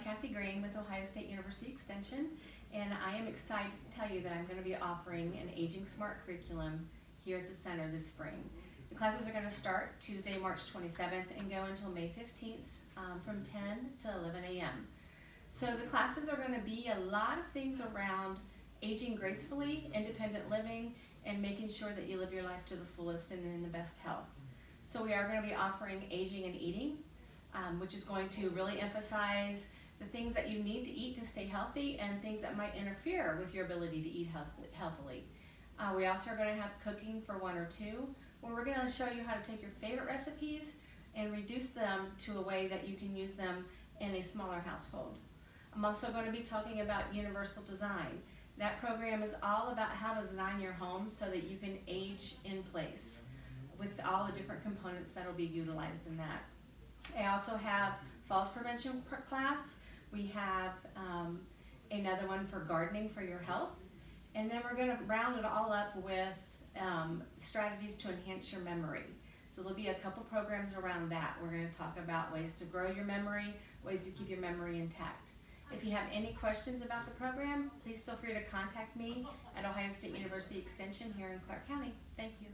Kathy Green with Ohio State University Extension, and I am excited to tell you that I'm going to be offering an Aging Smart curriculum here at the center this spring. The classes are going to start Tuesday, March 27th and go until May 15th from 10 to 11 a.m. So the classes are going to be a lot of things around aging gracefully, independent living, and making sure that you live your life to the fullest and in the best health. So we are going to be offering aging and eating, which is going to really emphasize the things that you need to eat to stay healthy and things that might interfere with your ability to eat healthily. We also are going to have cooking for 1 or 2, where we're going to show you how to take your favorite recipes and reduce them to a way that you can use them in a smaller household. I'm also going to be talking about universal design. That program is all about how to design your home so that you can age in place with all the different components that will be utilized in that. I also have falls prevention class. We have another one for gardening for your health. And then we're going to round it all up with strategies to enhance your memory. So there'll be a couple programs around that. We're going to talk about ways to grow your memory, ways to keep your memory intact. If you have any questions about the program, please feel free to contact me at Ohio State University Extension here in Clark County. Thank you.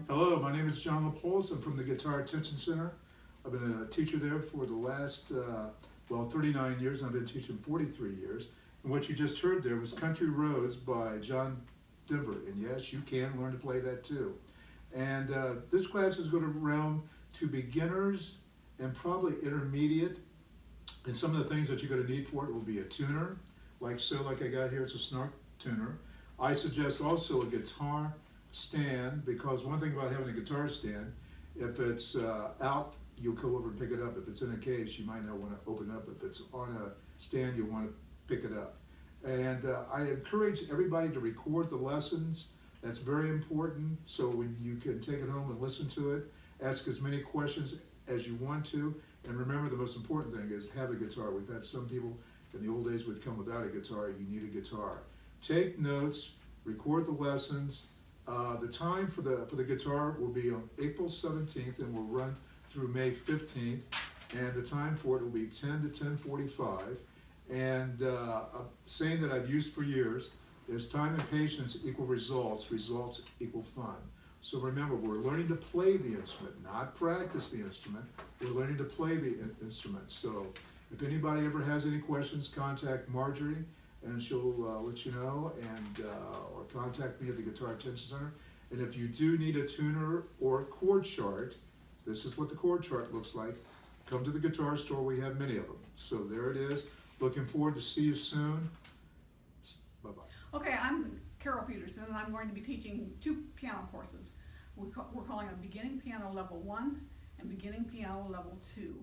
Hello, my name is John LaPoles. I'm from the Guitar Attention Center. I've been a teacher there for the last, 39 years. I've been teaching 43 years. And what you just heard there was Country Roads by John Denver. And yes, you can learn to play that too. And this class is going to round to beginners and probably intermediate. And some of the things that you're going to need for it will be a tuner, like I got here, it's a snark tuner. I suggest also a guitar stand, because one thing about having a guitar stand, if it's out, you'll go over and pick it up. If it's in a case, you might not want to open it up. If it's on a stand, you'll want to pick it up. And I encourage everybody to record the lessons. That's very important, so when you can take it home and listen to it, ask as many questions as you want to, and remember the most important thing is have a guitar. We've had some people in the old days would come without a guitar. You need a guitar. Take notes, record the lessons. The time for the guitar will be on April 17th and will run through May 15th, and the time for it will be 10 to 10:45. And a saying that I've used for years is time and patience equal results, results equal fun. So remember, we're learning to play the instrument, not practice the instrument. We're learning to play the instrument. So if anybody ever has any questions, contact Marjorie, and she'll let you know, and or contact me at the Guitar Attention Center. And if you do need a tuner or a chord chart, this is what the chord chart looks like. Come to the guitar store, we have many of them. So there it is. Looking forward to see you soon. Bye-bye. Okay, I'm Carol Peterson, and I'm going to be teaching 2 piano courses. We're calling them Beginning Piano Level 1 and Beginning Piano Level 2.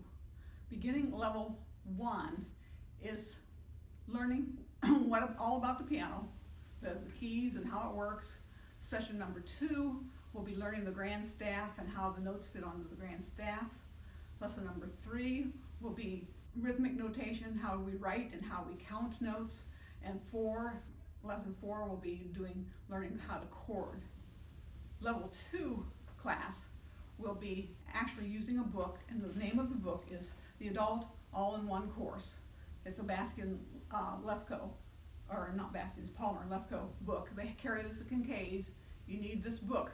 Beginning Level 1 is learning all about the piano, the keys and how it works. Session number 2 will be learning the grand staff and how the notes fit onto the grand staff. Lesson number 3 will be rhythmic notation, how we write and how we count notes. And lesson 4 will be learning how to chord. Level 2 class will be actually using a book, and the name of the book is the Adult All-in-One Course. It's a Baskin Lefko, or not Baskin, it's Palmer Lefko book. They carry this at Kincaid's. You need this book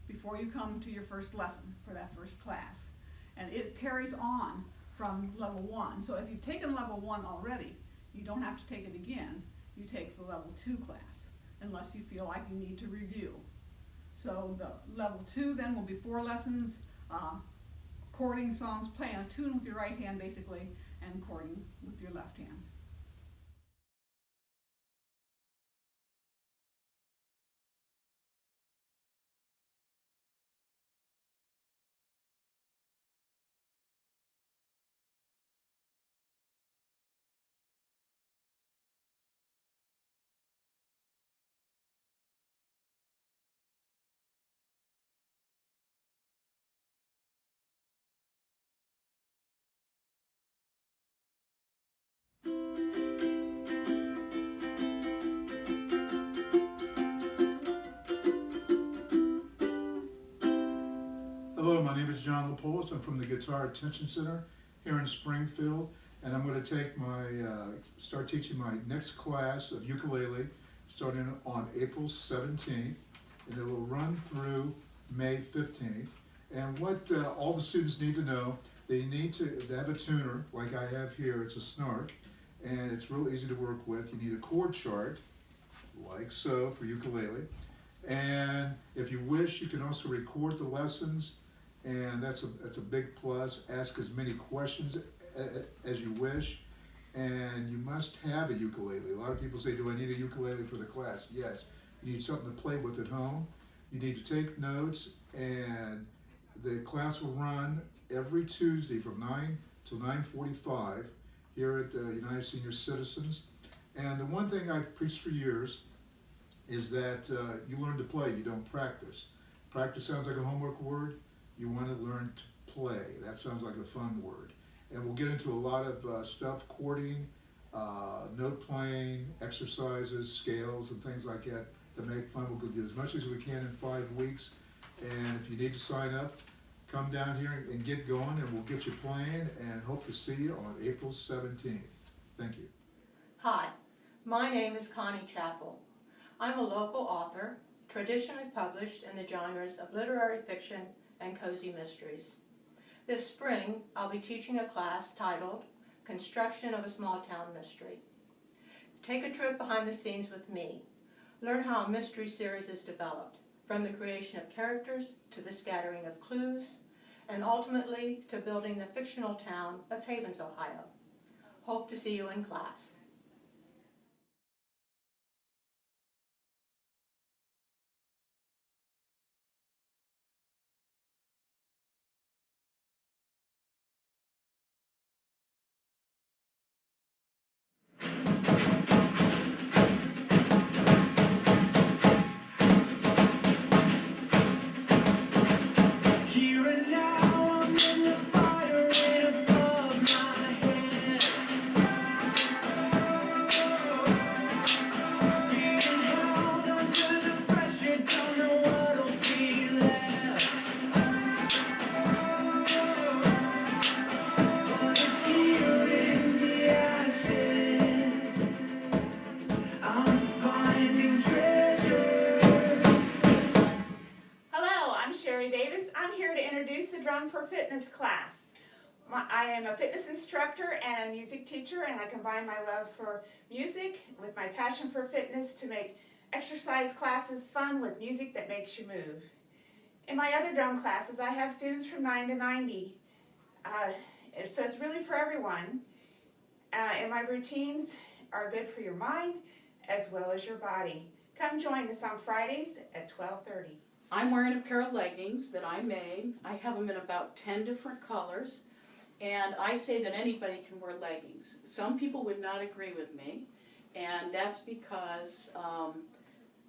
before you come to your first lesson for that first class. And it carries on from level 1. So if you've taken level 1 already, you don't have to take it again. You take the level 2 class, unless you feel like you need to review. So the level 2 then will be 4 lessons, chording songs, playing a tune with your right hand basically, and chording with your left hand. Hello, my name is John LaPolis. I'm from the Guitar Attention Center here in Springfield, and I'm going to take start teaching my next class of ukulele starting on April 17th, and it will run through May 15th. And what all the students need to know, they need to have a tuner like I have here. It's a Snark, and it's real easy to work with. You need a chord chart, like so, for ukulele. And if you wish, you can also record the lessons, and that's a big plus. Ask as many questions as you wish, and you must have a ukulele. A lot of people say, do I need a ukulele for the class? Yes. You need something to play with at home. You need to take notes, and the class will run every Tuesday from 9 till 9:45 here at United Senior Citizens. And the one thing I've preached for years is that you learn to play, you don't practice. Practice sounds like a homework word. You want to learn to play. That sounds like a fun word. And we'll get into a lot of stuff, chording, note playing, exercises, scales, and things like that to make fun. We'll do as much as we can in 5 weeks. And if you need to sign up, come down here and get going, and we'll get you playing, and hope to see you on April 17th. Thank you. Hi, my name is Connie Chappell. I'm a local author, traditionally published in the genres of literary fiction and cozy mysteries. This spring, I'll be teaching a class titled Construction of a Small Town Mystery. Take a trip behind the scenes with me. Learn how a mystery series is developed, from the creation of characters to the scattering of clues, and ultimately to building the fictional town of Havens, Ohio. Hope to see you in class. Here and now, I'm in the fire right above my head. Being held under the pressure, don't know what'll be left. But it's here in the ashes, I'm finding treasure. Hello, I'm Sherry Davis. I'm here to introduce the Drum for Fitness class. I am a fitness instructor and a music teacher, and I combine my love for music with my passion for fitness to make exercise classes fun with music that makes you move. In my other drum classes, I have students from 9 to 90, so it's really for everyone. And my routines are good for your mind as well as your body. Come join us on Fridays at 12:30. I'm wearing a pair of leggings that I made. I have them in about 10 different colors, and I say that anybody can wear leggings. Some people would not agree with me, and that's because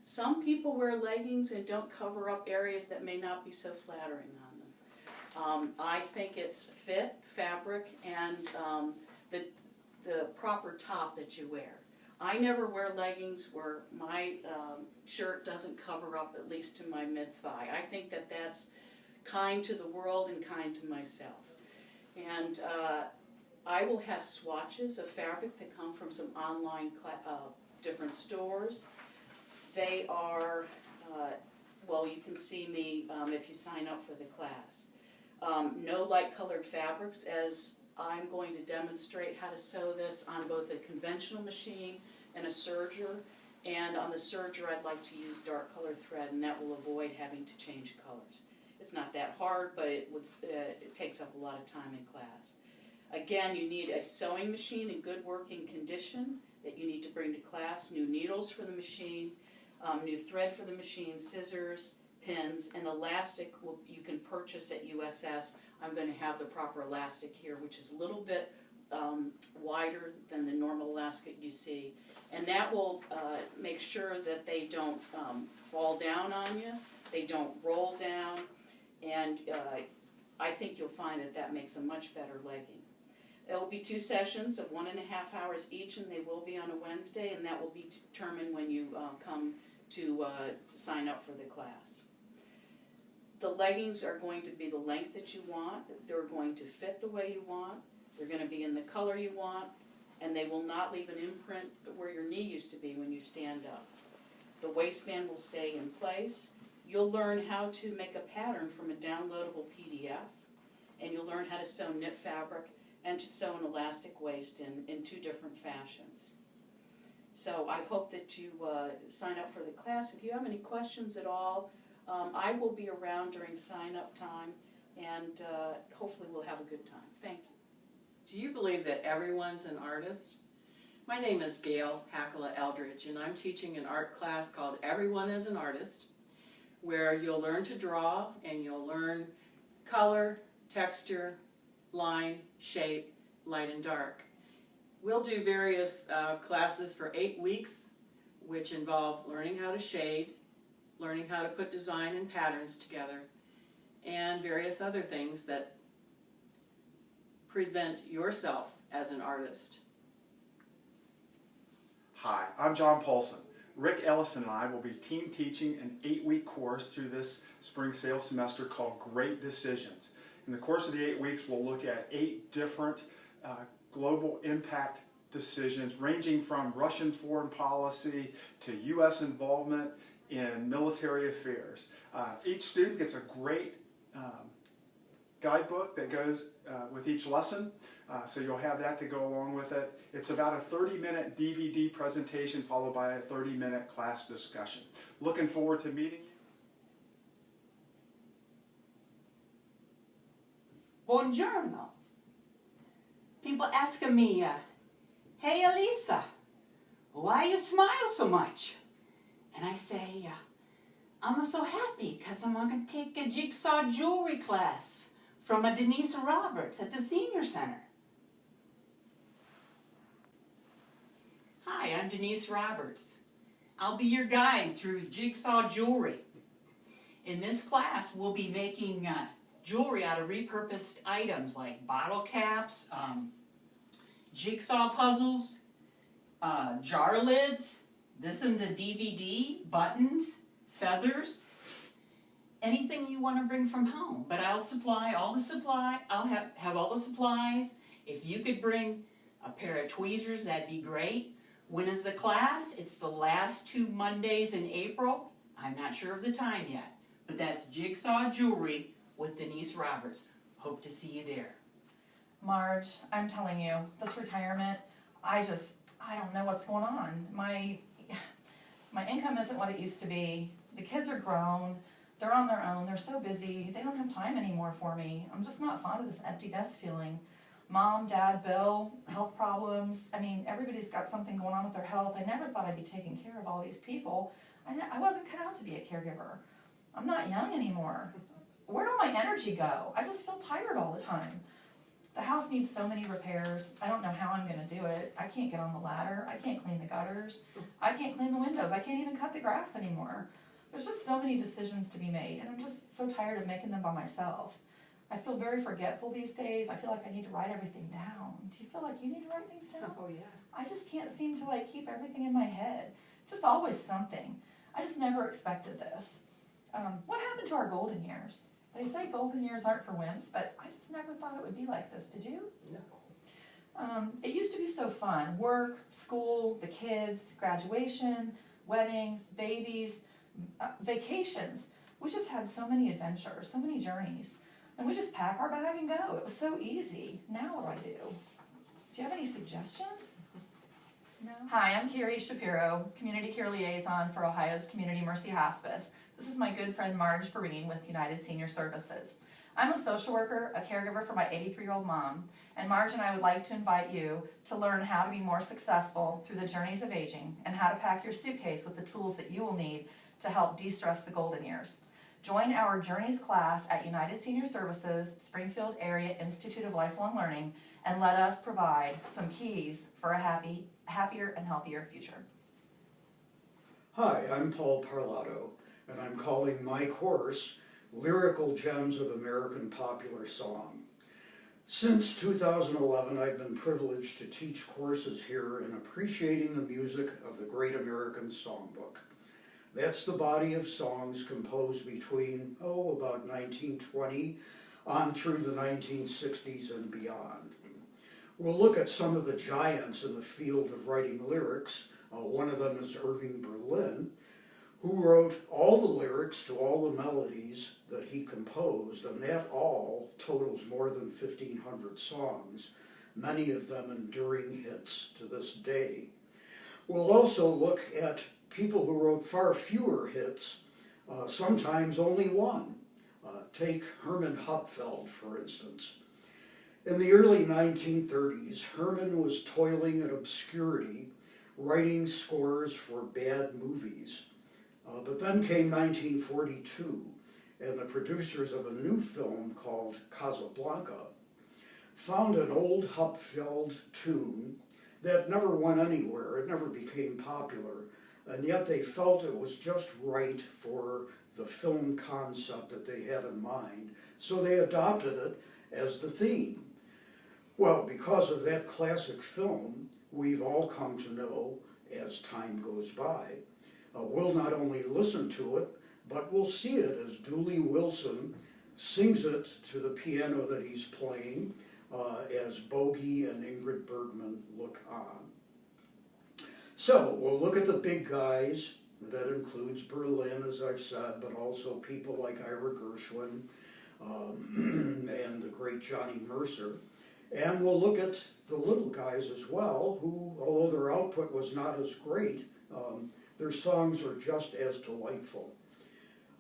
some people wear leggings and don't cover up areas that may not be so flattering on them. I think it's fit, fabric, and the proper top that you wear. I never wear leggings where my shirt doesn't cover up at least to my mid-thigh. I think that that's kind to the world and kind to myself. And I will have swatches of fabric that come from some online different stores. They are, well, you can see me if you sign up for the class. No light colored fabrics, as I'm going to demonstrate how to sew this on both a conventional machine and a serger. And on the serger, I'd like to use dark colored thread, and that will avoid having to change colors. It's not that hard, but it takes up a lot of time in class. Again, you need a sewing machine in good working condition that you need to bring to class, new needles for the machine, new thread for the machine, scissors, pins, and elastic you can purchase at USS. I'm going to have the proper elastic here, which is a little bit wider than the normal elastic you see. And that will make sure that they don't fall down on you, they don't roll down, and I think you'll find that that makes a much better legging. It will be 2 sessions of 1.5 hours each, and they will be on a Wednesday, and that will be determined when you come to sign up for the class. The leggings are going to be the length that you want, they're going to fit the way you want, they're going to be in the color you want, and they will not leave an imprint where your knee used to be when you stand up. The waistband will stay in place. You'll learn how to make a pattern from a downloadable PDF, and you'll learn how to sew knit fabric and to sew an elastic waist in 2 different fashions. So I hope that you sign up for the class. If you have any questions at all, I will be around during sign-up time, and hopefully we'll have a good time. Thank you. Do you believe that everyone's an artist? My name is Gail Hackala Eldridge, and I'm teaching an art class called Everyone is an Artist, where you'll learn to draw and you'll learn color, texture, line, shape, light and dark. We'll do various classes for 8 weeks, which involve learning how to shade, learning how to put design and patterns together, and various other things that present yourself as an artist. Hi, I'm John Paulson. Rick Ellison and I will be team teaching an 8-week course through this spring Saill semester called Great Decisions. In the course of the 8 weeks, we'll look at 8 different global impact decisions ranging from Russian foreign policy to U.S. involvement in military affairs. Each student gets a great guidebook that goes with each lesson, so you'll have that to go along with it. It's about a 30-minute DVD presentation followed by a 30-minute class discussion. Looking forward to meeting you. Buongiorno. People asking me, hey Elisa, why you smile so much? And I say, I'm so happy because I'm going to take a jigsaw jewelry class from a Denise Roberts at the Senior Center. Hi, I'm Denise Roberts. I'll be your guide through jigsaw jewelry. In this class, we'll be making jewelry out of repurposed items like bottle caps, jigsaw puzzles, jar lids. This is a DVD, buttons, feathers, anything you want to bring from home. But I'll supply all the supply. I'll have all the supplies. If you could bring a pair of tweezers, that'd be great. When is the class? It's the last 2 Mondays in April. I'm not sure of the time yet, but that's Jigsaw Jewelry with Denise Roberts. Hope to see you there. Marge, I'm telling you, this retirement, I don't know what's going on. My income isn't what it used to be. The kids are grown. They're on their own. They're so busy. They don't have time anymore for me. I'm just not fond of this empty nest feeling. Mom, Dad, Bill, health problems. I mean, everybody's got something going on with their health. I never thought I'd be taking care of all these people. I wasn't cut out to be a caregiver. I'm not young anymore. Where'd all my energy go? I just feel tired all the time. The house needs so many repairs. I don't know how I'm going to do it. I can't get on the ladder. I can't clean the gutters. I can't clean the windows. I can't even cut the grass anymore. There's just so many decisions to be made, and I'm just so tired of making them by myself. I feel very forgetful these days. I feel like I need to write everything down. Do you feel like you need to write things down? Oh, yeah. I just can't seem to keep everything in my head. Just always something. I just never expected this. What happened to our golden years? They say golden years aren't for wimps, but I just never thought it would be like this. Did you? No. It used to be so fun. Work, school, the kids, graduation, weddings, babies, vacations. We just had so many adventures, so many journeys. And we just pack our bag and go. It was so easy. Now what do? Do you have any suggestions? No? Hi, I'm Carrie Shapiro, Community Care Liaison for Ohio's Community Mercy Hospice. This is my good friend Marge Perrine with United Senior Services. I'm a social worker, a caregiver for my 83-year-old mom, and Marge and I would like to invite you to learn how to be more successful through the journeys of aging and how to pack your suitcase with the tools that you will need to help de-stress the golden years. Join our Journeys class at United Senior Services, Springfield Area Institute of Lifelong Learning, and let us provide some keys for a happier and healthier future. Hi, I'm Paul Parlato, and I'm calling my course Lyrical Gems of American Popular Song. Since 2011, I've been privileged to teach courses here in appreciating the music of the Great American Songbook. That's the body of songs composed between, about 1920 on through the 1960s and beyond. We'll look at some of the giants in the field of writing lyrics. One of them is Irving Berlin, who wrote all the lyrics to all the melodies that he composed, and that all totals more than 1,500 songs, many of them enduring hits to this day. We'll also look at people who wrote far fewer hits, sometimes only one. Take Herman Hupfeld, for instance. In the early 1930s, Herman was toiling in obscurity, writing scores for bad movies. But then came 1942, and the producers of a new film called Casablanca found an old Hupfeld tune that never went anywhere, it never became popular, and yet they felt it was just right for the film concept that they had in mind, so they adopted it as the theme. Well, because of that classic film, we've all come to know, as time goes by, we'll not only listen to it, but we'll see it as Dooley Wilson sings it to the piano that he's playing, as Bogey and Ingrid Bergman look on. So, we'll look at the big guys. That includes Berlin, as I've said, but also people like Ira Gershwin and the great Johnny Mercer. And we'll look at the little guys as well, who, although their output was not as great, their songs are just as delightful.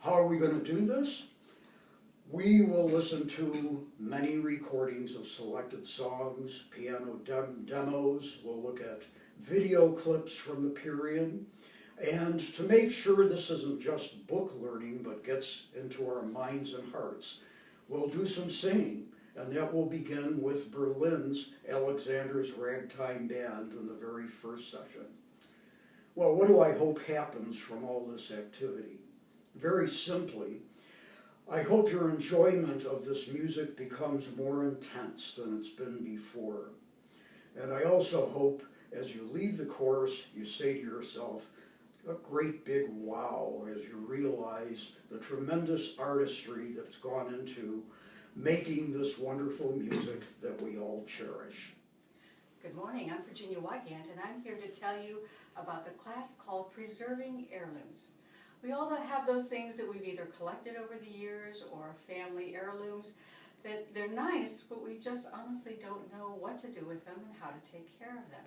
How are we going to do this? We will listen to many recordings of selected songs, piano demos. We'll look at video clips from the period. And to make sure this isn't just book learning, but gets into our minds and hearts, we'll do some singing. And that will begin with Berlin's Alexander's Ragtime Band in the very first session. Well, what do I hope happens from all this activity? Very simply, I hope your enjoyment of this music becomes more intense than it's been before. And I also hope as you leave the course, you say to yourself, a great big wow as you realize the tremendous artistry that's gone into making this wonderful music that we all cherish. Good morning, I'm Virginia Wygant, and I'm here to tell you about the class called Preserving Heirlooms. We all have those things that we've either collected over the years or family heirlooms that they're nice, but we just honestly don't know what to do with them and how to take care of them.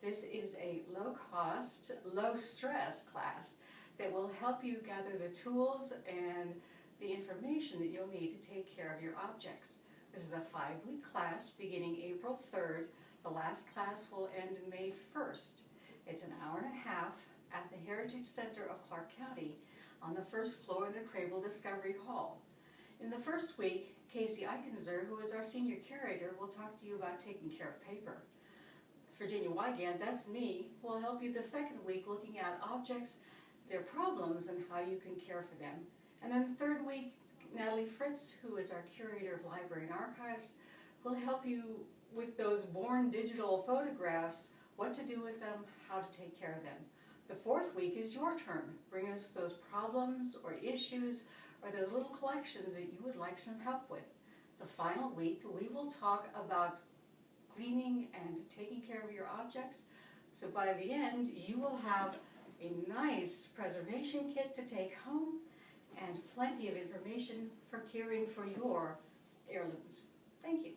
This is a low-cost, low-stress class that will help you gather the tools and the information that you'll need to take care of your objects. This is a 5-week class beginning April 3rd. The last class will end May 1st. It's an hour and a half at the Heritage Center of Clark County on the first floor of the Crable Discovery Hall. In the first week, Casey Eichenzer, who is our senior curator, will talk to you about taking care of paper. Virginia Wygant, that's me, will help you the second week looking at objects, their problems, and how you can care for them. And then the third week, Natalie Fritz, who is our curator of library and archives, will help you with those born digital photographs, what to do with them, how to take care of them. The fourth week is your turn. Bring us those problems or issues or those little collections that you would like some help with. The final week, we will talk about cleaning and taking care of your objects. So by the end, you will have a nice preservation kit to take home and plenty of information for caring for your heirlooms. Thank you.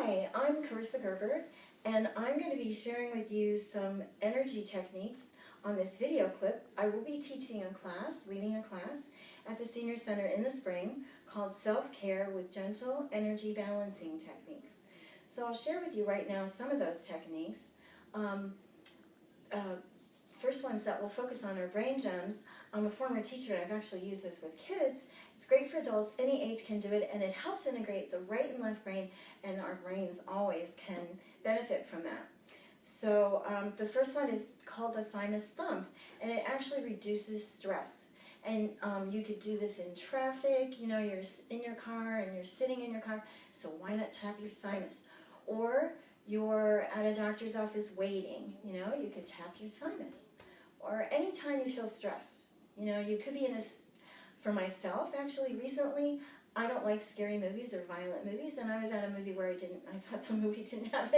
Hi, I'm Carissa Gerber, and I'm going to be sharing with you some energy techniques on this video clip. I will be teaching a class, leading a class at the Senior Center in the spring called Self-Care with Gentle Energy Balancing Techniques. So I'll share with you right now some of those techniques. First ones that will focus on our brain gems. I'm a former teacher and I've actually used this with kids. It's great for adults, any age can do it, and it helps integrate the right and left brain, and our brains always can benefit from that. So the first one is called the thymus thump, and it actually reduces stress. And you could do this in traffic, you know, you're in your car and you're sitting in your car, so why not tap your thymus? Or you're at a doctor's office waiting, you know, you could tap your thymus. Or anytime you feel stressed, you know, you could be in a, for myself actually recently, I don't like scary movies or violent movies, and I was at a movie where I thought the movie didn't have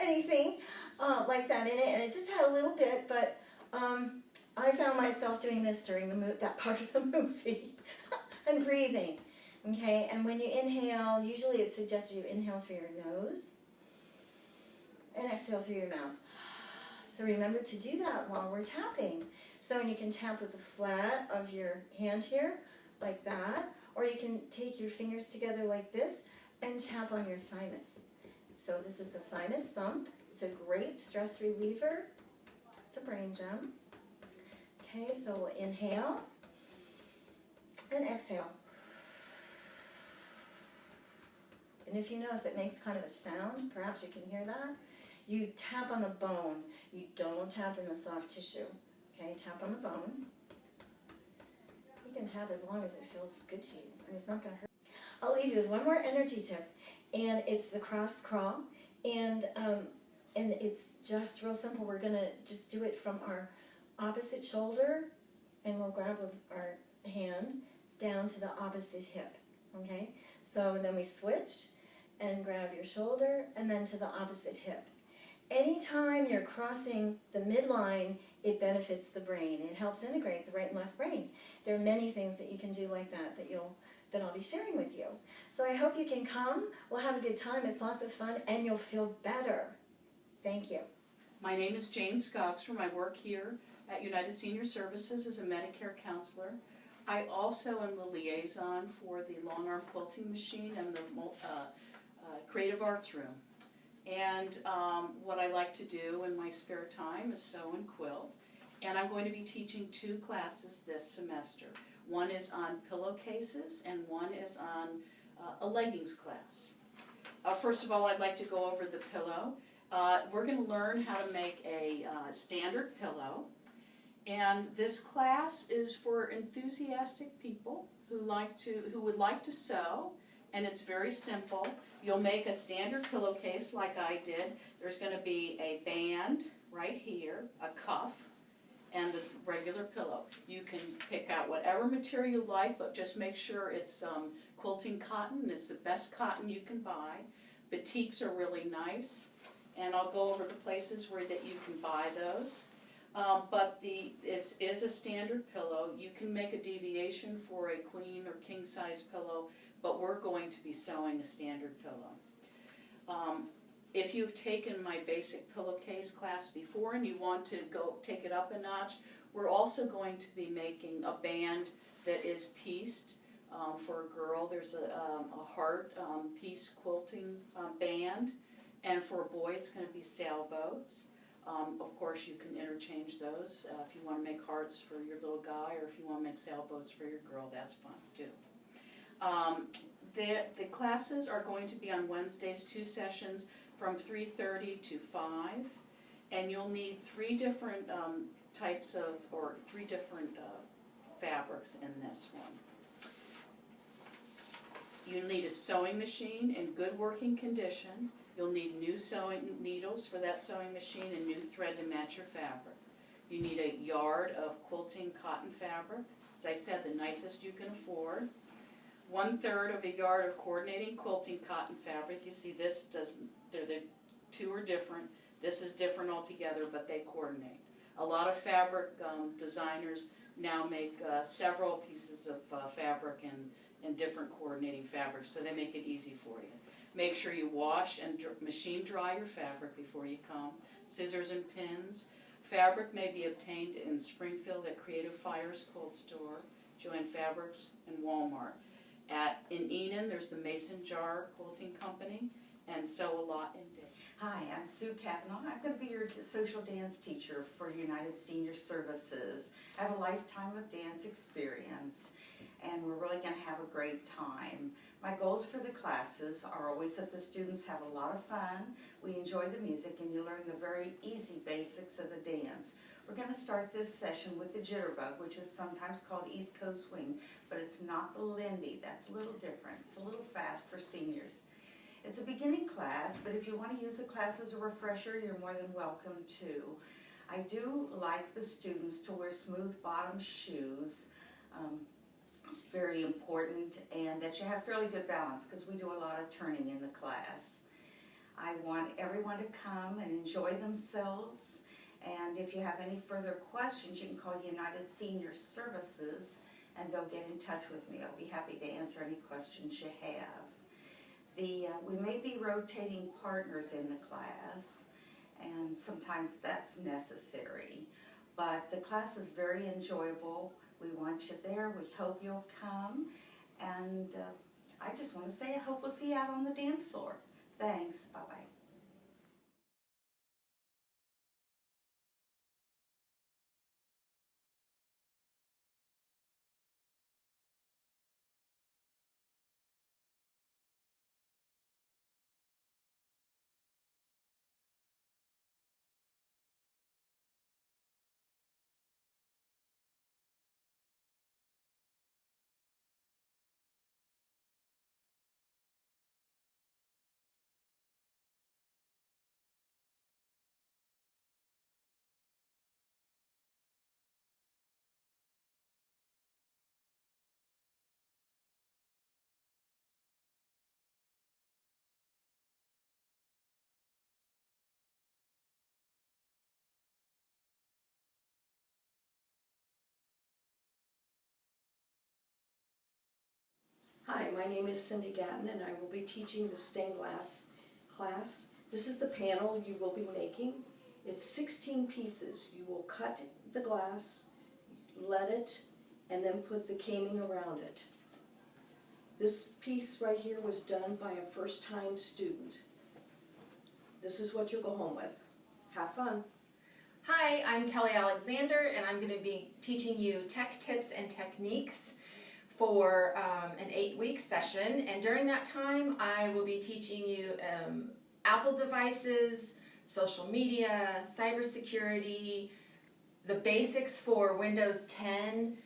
anything like that in it, and it just had a little bit, but I found myself doing this during that part of the movie, and breathing, okay? And when you inhale, usually it suggests you inhale through your nose, and exhale through your mouth. So remember to do that while we're tapping. So you can tap with the flat of your hand here, like that, or you can take your fingers together like this and tap on your thymus. So this is the thymus thump. It's a great stress reliever. It's a brain gem. Okay, so we'll inhale and exhale. And if you notice it makes kind of a sound, perhaps you can hear that. You tap on the bone. You don't tap in the soft tissue. Okay, tap on the bone. You can tap as long as it feels good to you, and it's not going to hurt. I'll leave you with one more energy tip, and it's the cross crawl, and it's just real simple. We're going to just do it from our opposite shoulder, and we'll grab with our hand down to the opposite hip. Okay, so then we switch and grab your shoulder, and then to the opposite hip. Anytime you're crossing the midline, it benefits the brain. It helps integrate the right and left brain. There are many things that you can do like that that I'll be sharing with you. So I hope you can come. We'll have a good time. It's lots of fun, and you'll feel better. Thank you. My name is Jane Skogstrom. I work here at United Senior Services as a Medicare counselor. I also am the liaison for the long arm quilting machine and the creative arts room. And what I like to do in my spare time is sew and quilt. And I'm going to be teaching 2 classes this semester. One is on pillowcases and one is on a leggings class. First of all, I'd like to go over the pillow. We're going to learn how to make a standard pillow. And this class is for enthusiastic people who would like to sew. And it's very simple. You'll make a standard pillowcase like I did. There's going to be a band right here, a cuff, and the regular pillow. You can pick out whatever material you like, but just make sure it's quilting cotton. It's the best cotton you can buy. Batiks are really nice, and I'll go over the places where that you can buy those. But this is a standard pillow. You can make a deviation for a queen or king size pillow, but we're going to be sewing a standard pillow. If you've taken my basic pillowcase class before and you want to go take it up a notch, we're also going to be making a band that is pieced. For a girl, there's a heart piece quilting band, and for a boy, it's going to be sailboats. Of course, you can interchange those. If you want to make hearts for your little guy, or if you want to make sailboats for your girl, that's fun too. The classes are going to be on Wednesdays, 2 sessions from 3:30 to 5, and you'll need 3 different types of, or 3 different fabrics in this one. You'll need a sewing machine in good working condition. You'll need new sewing needles for that sewing machine and new thread to match your fabric. You need a yard of quilting cotton fabric. As I said, the nicest you can afford. 1/3 of a yard of coordinating quilting cotton fabric. You see this doesn't, the 2 are different. This is different altogether, but they coordinate. A lot of fabric designers now make several pieces of fabric and different coordinating fabrics, so they make it easy for you. Make sure you wash and machine dry your fabric before you come. Scissors and pins. Fabric may be obtained in Springfield at Creative Fire's Cold Store, Joann Fabrics, and Walmart. In Enid, there's the Mason Jar Quilting Company, and Sew a Lot in Day. Hi, I'm Sue Kavanaugh. I'm going to be your social dance teacher for United Senior Services. I have a lifetime of dance experience, and we're really going to have a great time. My goals for the classes are always that the students have a lot of fun, we enjoy the music, and you learn the very easy basics of the dance. We're going to start this session with the jitterbug, which is sometimes called East Coast Swing, but it's not the Lindy. That's a little different. It's a little fast for seniors. It's a beginning class, but if you want to use the class as a refresher, you're more than welcome to. I do like the students to wear smooth bottom shoes. It's very important, and that you have fairly good balance because we do a lot of turning in the class. I want everyone to come and enjoy themselves, and if you have any further questions, you can call United Senior Services and they'll get in touch with me. I'll be happy to answer any questions you have. We may be rotating partners in the class, and sometimes that's necessary, but the class is very enjoyable. We want you there. We hope you'll come, and I just want to say I hope we'll see you out on the dance floor. Thanks. Bye-bye. Hi, my name is Cindy Gatton, and I will be teaching the stained glass class. This is the panel you will be making. It's 16 pieces. You will cut the glass, lead it, and then put the caming around it. This piece right here was done by a first-time student. This is what you'll go home with. Have fun. Hi, I'm Kelly Alexander, and I'm going to be teaching you tech tips and techniques for an 8-week session. And during that time, I will be teaching you Apple devices, social media, cybersecurity, the basics for Windows 10,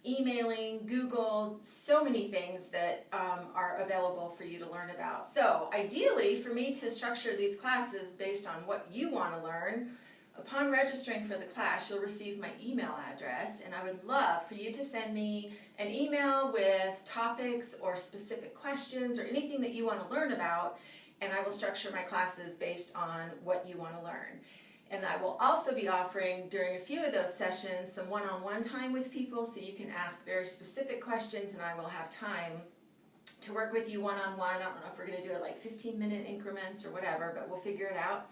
emailing, Google, so many things that are available for you to learn about. So ideally, for me to structure these classes based on what you want to learn, upon registering for the class, you'll receive my email address, and I would love for you to send me an email with topics or specific questions or anything that you want to learn about, and I will structure my classes based on what you want to learn. And I will also be offering during a few of those sessions some one-on-one time with people, so you can ask very specific questions, and I will have time to work with you one-on-one. I don't know if we're going to do it like 15-minute increments or whatever, but we'll figure it out.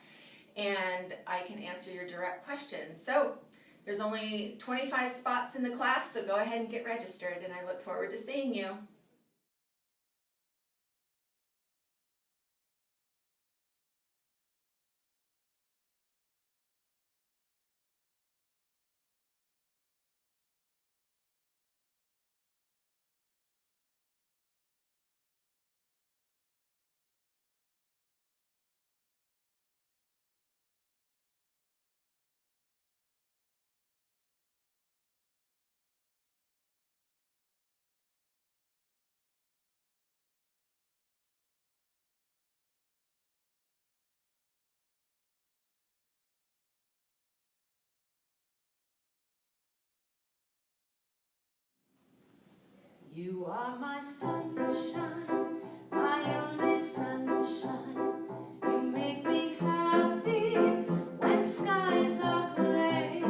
And I can answer your direct questions. So there's only 25 spots in the class, so go ahead and get registered, and I look forward to seeing you. You are my sunshine, my only sunshine. You make me happy when skies are gray.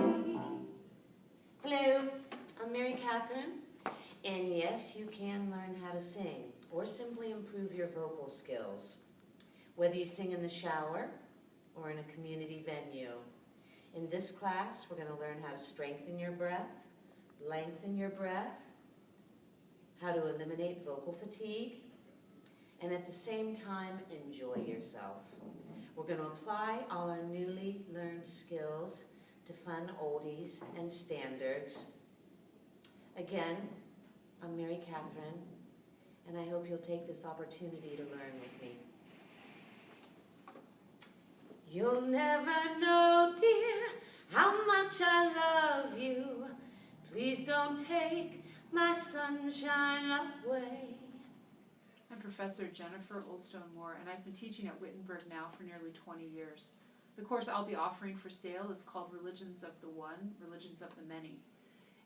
Hello, I'm Mary Catherine, and yes, you can learn how to sing, or or simply improve your vocal skills. Whether you sing in the shower or in a community venue. In this class, we're going to learn how to strengthen your breath, lengthen your breath, how to eliminate vocal fatigue, and at the same time, enjoy yourself. We're going to apply all our newly learned skills to fun oldies and standards. Again, I'm Mary Catherine, and I hope you'll take this opportunity to learn with me. You'll never know, dear, how much I love you. Please don't take my sunshine away. I'm Professor Jennifer Oldstone Moore, and I've been teaching at Wittenberg now for nearly 20 years. The course I'll be offering for Saill is called Religions of the One, Religions of the Many.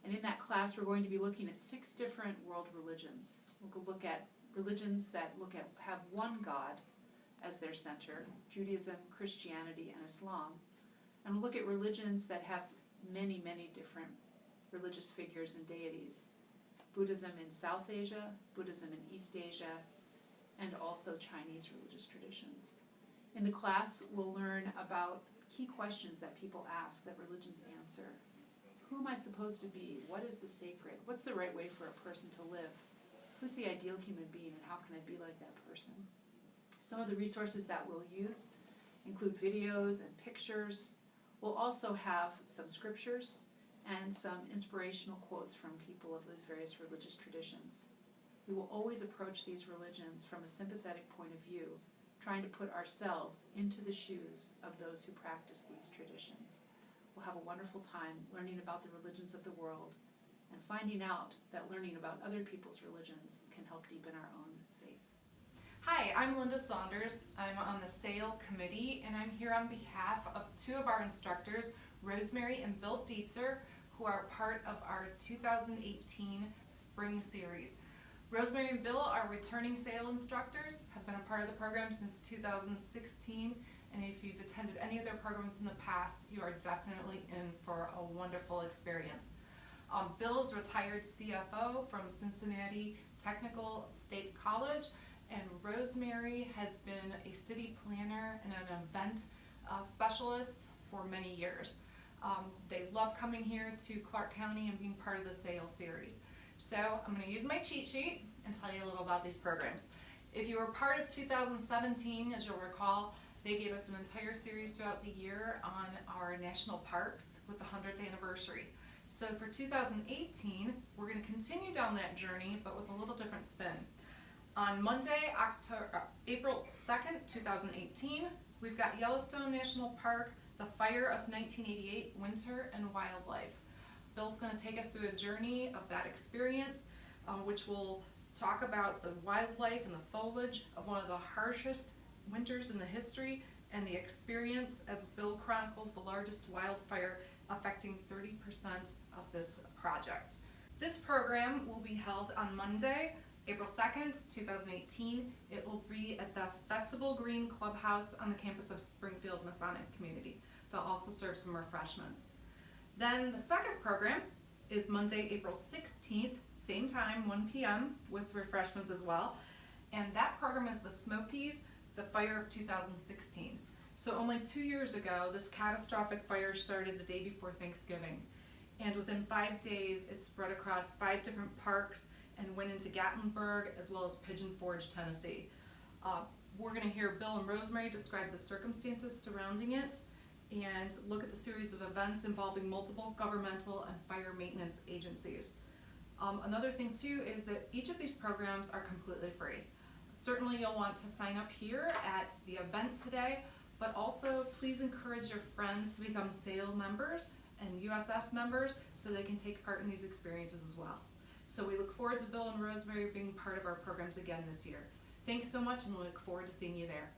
And in that class, we're going to be looking at 6 different world religions. We'll look at religions that have one God as their center, Judaism, Christianity, and Islam. And we'll look at religions that have many, many different religious figures and deities. Buddhism in South Asia, Buddhism in East Asia, and also Chinese religious traditions. In the class, we'll learn about key questions that people ask that religions answer. Who am I supposed to be? What is the sacred? What's the right way for a person to live? Who's the ideal human being, and how can I be like that person? Some of the resources that we'll use include videos and pictures. We'll also have some scriptures and some inspirational quotes from people of those various religious traditions. We will always approach these religions from a sympathetic point of view, trying to put ourselves into the shoes of those who practice these traditions. We'll have a wonderful time learning about the religions of the world and finding out that learning about other people's religions can help deepen our own faith. Hi, I'm Linda Saunders. I'm on the Saill committee, and I'm here on behalf of 2 of our instructors, Rosemary and Bill Dietzer, who are part of our 2018 Spring Series. Rosemary and Bill are returning Saill instructors, have been a part of the program since 2016, and if you've attended any of their programs in the past, you are definitely in for a wonderful experience. Bill is retired CFO from Cincinnati Technical State College, and Rosemary has been a city planner and an event specialist for many years. They love coming here to Clark County and being part of the Saill series. So I'm going to use my cheat sheet and tell you a little about these programs. If you were part of 2017, as you'll recall, they gave us an entire series throughout the year on our national parks with the 100th anniversary. So for 2018, we're going to continue down that journey, but with a little different spin. On Monday, April 2nd, 2018, we've got Yellowstone National Park, the Fire of 1988, Winter and Wildlife. Bill's going to take us through a journey of that experience, which will talk about the wildlife and the foliage of one of the harshest winters in the history and the experience as Bill chronicles the largest wildfire affecting 30% of this project. This program will be held on Monday, April 2nd, 2018. It will be at the Festival Green Clubhouse on the campus of Springfield Masonic Community. They'll also serve some refreshments. Then the second program is Monday, April 16th, same time, 1 p.m. with refreshments as well. And that program is the Smokies, the Fire of 2016. So only 2 years ago, this catastrophic fire started the day before Thanksgiving. And within 5 days, it spread across 5 different parks and went into Gatlinburg as well as Pigeon Forge, Tennessee. We're going to hear Bill and Rosemary describe the circumstances surrounding it and look at the series of events involving multiple governmental and fire maintenance agencies. Another thing too is that each of these programs are completely free. Certainly you'll want to sign up here at the event today, but also please encourage your friends to become Saill members and USS members so they can take part in these experiences as well. So we look forward to Bill and Rosemary being part of our programs again this year. Thanks so much, and we look forward to seeing you there.